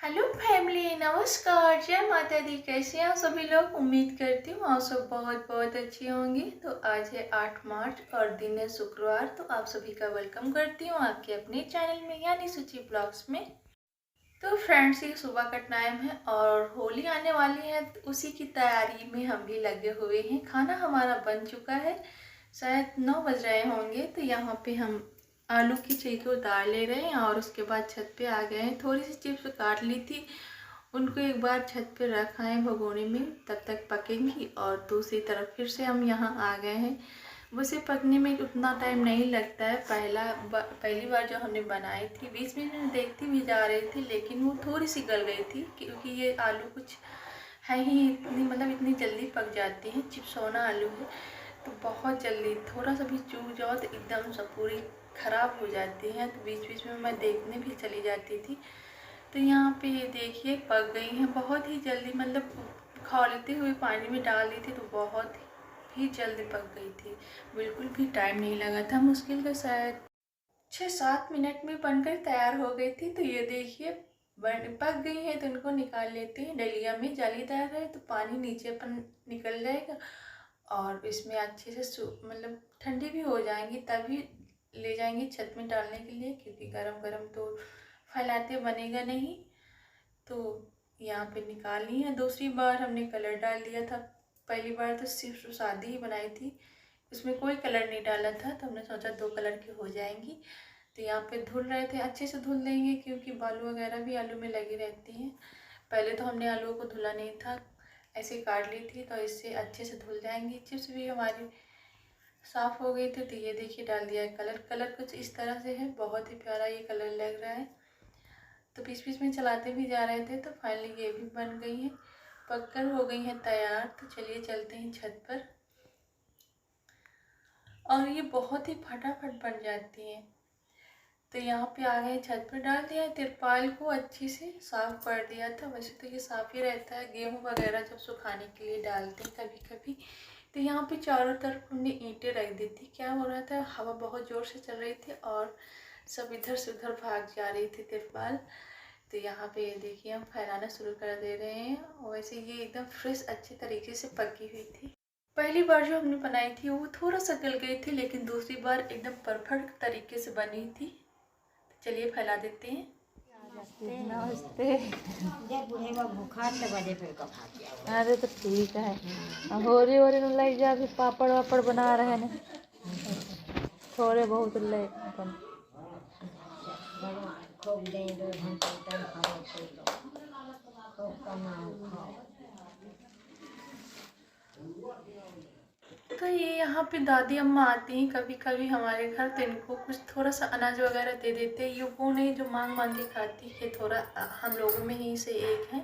Hello family, नमस्कार, जय माता दी। कैसे हैं आप सभी लोग? उम्मीद करती हूँ आप सब बहुत बहुत अच्छे होंगे। तो आज है 8 मार्च और दिन है शुक्रवार। तो आप सभी का वेलकम करती हूँ आपके अपने चैनल में यानी सुचि ब्लॉग्स में। तो फ्रेंड्स, ये सुबह का टाइम है और होली आने वाली है, तो उसी की तैयारी में हम भी लगे हुए हैं। खाना हमारा बन चुका है, शायद 9 बज रहे होंगे। तो यहाँ पे हम आलू की छिलके उतार ले रहे हैं और उसके बाद छत पे आ गए हैं। थोड़ी सी चिप्स काट ली थी, उनको एक बार छत पे रखा है भगोने में, तब तक पकेंगी। और दूसरी तरफ फिर से हम यहाँ आ गए हैं। वैसे पकने में उतना टाइम नहीं लगता है। पहली बार जो हमने बनाई थी, बीच बीच में देखती भी जा रही थी, लेकिन वो थोड़ी सी गल गई थी, क्योंकि ये आलू कुछ है ही इतनी, मतलब इतनी जल्दी पक जाती है। चिप्सोना आलू है तो बहुत जल्दी, थोड़ा सा भी चूक जाओ तो एकदम सब पूरी ख़राब हो जाती है। तो बीच बीच में मैं देखने भी चली जाती थी। तो यहाँ पे ये देखिए पक गई हैं बहुत ही जल्दी, मतलब खौलते हुए पानी में डाल दी थी तो बहुत ही जल्दी पक गई थी। बिल्कुल भी टाइम नहीं लगा था, मुश्किल का शायद 6-7 मिनट में बनकर तैयार हो गई थी। तो ये देखिए पक गई है, तो इनको निकाल लेते हैं। डलिया में जालीदार है तो पानी नीचे पर निकल जाएगा और इसमें अच्छे से मतलब ठंडी भी हो जाएंगी, तभी ले जाएंगे छत में डालने के लिए, क्योंकि गरम गरम तो फैलाते बनेगा नहीं। तो यहाँ पे निकाल ली है। दूसरी बार हमने कलर डाल दिया था, पहली बार तो सिर्फ शादी ही बनाई थी, उसमें कोई कलर नहीं डाला था। तो हमने सोचा 2 कलर की हो जाएंगी। तो यहाँ पे धुल रहे थे, अच्छे से धुल देंगे क्योंकि बालू वगैरह भी आलू में लगी रहती हैं। पहले तो हमने आलूओं को धुला नहीं था, ऐसे काट ली थी, तो इससे अच्छे से धुल जाएंगी। चिप्स भी हमारी साफ़ हो गई थी। तो ये देखिए डाल दिया है कलर। कलर कुछ इस तरह से है, बहुत ही प्यारा ये कलर लग रहा है। तो बीच बीच में चलाते भी जा रहे थे। तो फाइनली ये भी बन गई है, पककर हो गई है तैयार। तो चलिए चलते हैं छत पर। और ये बहुत ही फटाफट बन जाती हैं। तो यहाँ पे आ गए, छत पर डाल दिया है। तिरपाल को अच्छे से साफ कर दिया था। वैसे तो ये साफ ही रहता है, गेहूँ वगैरह जब सुखाने के लिए डालते हैं कभी कभी। तो यहाँ पे चारों तरफ हमने ईंटें रख दी थी। क्या हो रहा था, हवा बहुत ज़ोर से चल रही थी और सब इधर से उधर भाग जा रही थी तिरपाल। तो यहाँ पे ये देखिए हम फैलाना शुरू कर दे रहे हैं। और वैसे ये एकदम फ्रेश अच्छे तरीके से पकी हुई थी। पहली बार जो हमने बनाई थी वो थोड़ा सा गल गई थी, लेकिन दूसरी बार एकदम परफेक्ट तरीके से बनी थी। चलिए फैला देते हैं। नमस्ते। जब बुढ़ेगा भूखा 6 बजे फिर कब खाते अरे तो ठीक है। होरी होरी में लग जा, फिर पापड़ वापड़ बना रहे हैं। थोड़े बहुत ले अपन खूब दें 2 घंटे तक खाओ खूब कमाओ खाओ। तो ये यहाँ पे दादी अम्मा आती हैं कभी कभी हमारे घर, तो इनको कुछ थोड़ा सा अनाज वगैरह दे देते हैं। ये वो नहीं जो मांग मांग के खाती है, थोड़ा हम लोगों में ही से एक है,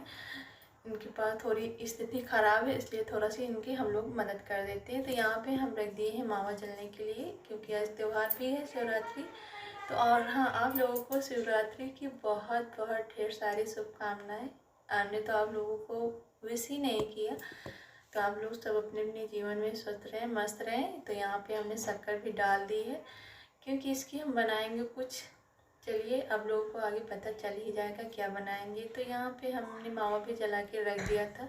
इनके पास थोड़ी स्थिति खराब है, इसलिए थोड़ा सी इनकी हम लोग मदद कर देते हैं। तो यहाँ पे हम रख दिए हैं मावा जलने के लिए, क्योंकि आज त्यौहार भी है शिवरात्रि। तो और हाँ, आप लोगों को शिवरात्रि की बहुत बहुत ढेर सारी शुभकामनाएं। हमने तो आप लोगों को विश ही नहीं किया। तो आप लोग सब अपने अपने जीवन में स्वस्थ रहें, मस्त रहें। तो यहाँ पे हमने शक्कर भी डाल दी है, क्योंकि इसकी हम बनाएंगे कुछ। चलिए अब लोगों को आगे पता चल ही जाएगा क्या बनाएंगे। तो यहाँ पे हमने मावा भी जला के रख दिया था।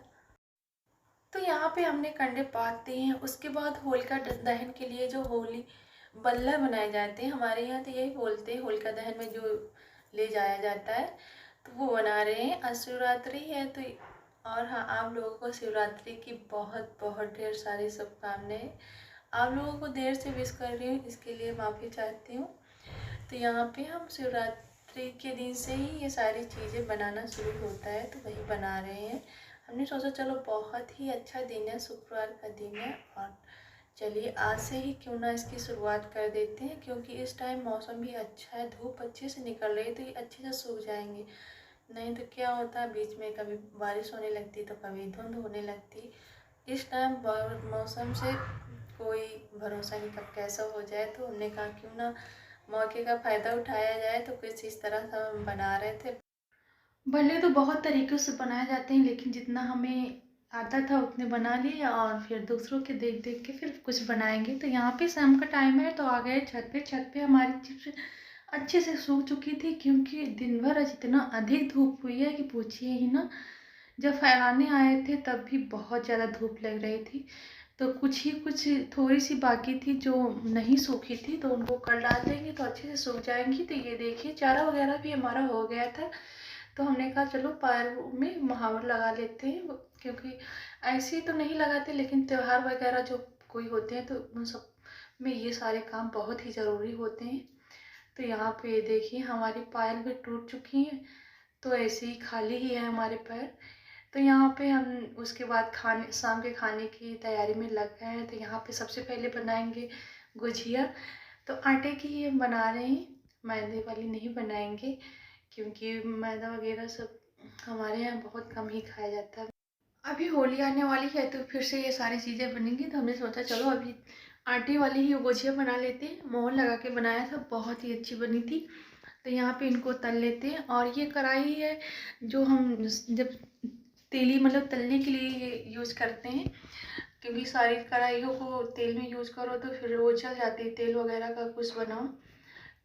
तो यहाँ पे हमने कंडे पात दिए हैं। उसके बाद होलिका दहन के लिए जो होली बल्ला बनाए जाते हैं, हमारे यहाँ तो यही बोलते हैं, होलिका दहन में जो ले जाया जाता है, तो वो बना रहे हैं। आज शिवरात्रि है तो और हाँ, आप लोगों को शिवरात्रि की बहुत बहुत ढेर सारी शुभकामनाएं। आप लोगों को देर से विश कर रही हूँ, इसके लिए माफ़ी चाहती हूँ। तो यहाँ पे हम शिवरात्रि के दिन से ही ये सारी चीज़ें बनाना शुरू होता है, तो वही बना रहे हैं। हमने सोचा चलो बहुत ही अच्छा दिन है, शुक्रवार का दिन है, और चलिए आज से ही क्यों ना इसकी शुरुआत कर देते हैं, क्योंकि इस टाइम मौसम भी अच्छा है, धूप अच्छे से निकल रही है, तो ये अच्छे से सूख जाएंगे। नहीं तो क्या होता है, बीच में कभी बारिश होने लगती तो कभी धुंध होने लगती। इस टाइम मौसम से कोई भरोसा नहीं कब कैसा हो जाए। तो हमने कहा क्यों ना मौके का फ़ायदा उठाया जाए। तो कुछ इस तरह से हम बना रहे थे। भले तो बहुत तरीक़ों से बनाए जाते हैं, लेकिन जितना हमें आता था उतने बना लिए, और फिर दूसरों के देख देख के फिर कुछ बनाएंगे। तो यहाँ पे शाम का टाइम है तो आ गए छत पे। छत पे हमारी चिप्स अच्छे से सूख चुकी थी, क्योंकि दिन भर आज इतना अधिक धूप हुई है कि पूछिए ही ना। जब फैलाने आए थे तब भी बहुत ज़्यादा धूप लग रही थी, तो कुछ थोड़ी सी बाकी थी जो नहीं सूखी थी, तो उनको कल डाल देंगे तो अच्छे से सूख जाएंगी। तो ये देखिए चारा वगैरह भी हमारा हो गया था, तो हमने कहा चलो पैर में महावर लगा लेते हैं, क्योंकि ऐसे तो नहीं लगाते, लेकिन त्योहार वगैरह जो कोई होते हैं तो उन सब में ये सारे काम बहुत ही ज़रूरी होते हैं। तो यहाँ पे देखिए हमारी पायल भी टूट चुकी है, तो ऐसे ही खाली ही है हमारे पैर। तो यहाँ पे हम उसके बाद खाने, शाम के खाने की तैयारी में लग गए हैं। तो यहाँ पे सबसे पहले बनाएंगे गुजिया। तो आटे की ये बना रहे हैं, मैदे वाली नहीं बनाएंगे, क्योंकि मैदा वगैरह सब हमारे यहाँ बहुत कम ही खाया जाता है। अभी होली आने वाली है तो फिर से ये सारी चीज़ें बनेंगी, तो हमने सोचा चलो अभी आटे वाली ही गुजिया बना लेते हैं। मोहन लगा के बनाया था, बहुत ही अच्छी बनी थी। तो यहाँ पे इनको तल लेते हैं। और ये कढ़ाई है जो हम जब तेली मतलब तलने के लिए यूज़ करते हैं, क्योंकि सारी कढ़ाइयों को तेल में यूज़ करो तो फिर वो जल जाती है, तेल वगैरह का कुछ बनाओ।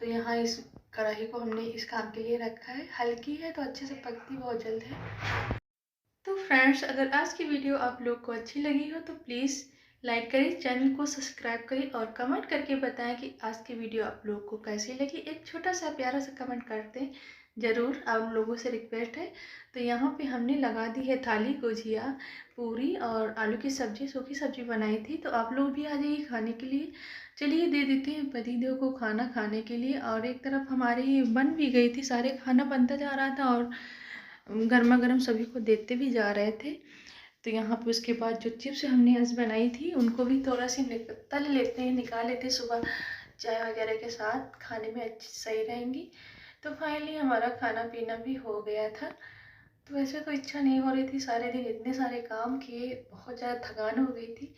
तो यहाँ इस कढ़ाई को हमने इस काम के लिए रखा है। हल्की है तो अच्छे से पकती बहुत जल्द है। तो फ्रेंड्स, अगर आज की वीडियो आप लोग को अच्छी लगी हो तो प्लीज़ लाइक करें, चैनल को सब्सक्राइब करें और कमेंट करके बताएं कि आज की वीडियो आप लोग को कैसी लगी। एक छोटा सा प्यारा सा कमेंट करते हैं ज़रूर, आप लोगों से रिक्वेस्ट है। तो यहाँ पे हमने लगा दी है थाली, गुजिया, पूरी और आलू की सब्ज़ी, सूखी सब्ज़ी बनाई थी। तो आप लोग भी आ जाइए खाने के लिए। चलिए दे देते हैं पतिदेव को खाना खाने के लिए। और एक तरफ हमारी बन भी गई थी, सारे खाना बनता जा रहा था और गर्मा गर्म सभी को देते भी जा रहे थे। तो यहाँ पे उसके बाद जो चिप्स हमने आज बनाई थी उनको भी थोड़ा सी तल लेते हैं, निकाल लेते हैं, सुबह चाय वगैरह के साथ खाने में अच्छी सही रहेंगी। तो फाइनली हमारा खाना पीना भी हो गया था। तो वैसे तो इच्छा नहीं हो रही थी, सारे दिन इतने सारे काम किए, बहुत ज़्यादा थकान हो गई थी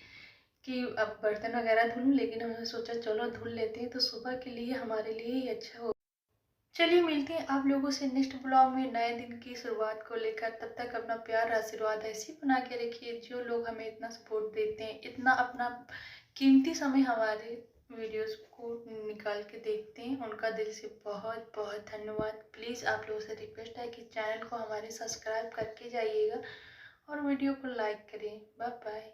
कि अब बर्तन वगैरह धुलूँ, लेकिन हमने सोचा चलो धुल लेते हैं, तो सुबह के लिए हमारे लिए ही अच्छा हो। चलिए मिलते हैं आप लोगों से नेक्स्ट ब्लॉग में नए दिन की शुरुआत को लेकर। तब तक अपना प्यार आशीर्वाद ऐसे ही बना के रखिए। जो लोग हमें इतना सपोर्ट देते हैं, इतना अपना कीमती समय हमारे वीडियोस को निकाल के देखते हैं, उनका दिल से बहुत बहुत धन्यवाद। प्लीज़ आप लोगों से रिक्वेस्ट है कि चैनल को हमारे सब्सक्राइब करके जाइएगा और वीडियो को लाइक करें। Bye bye.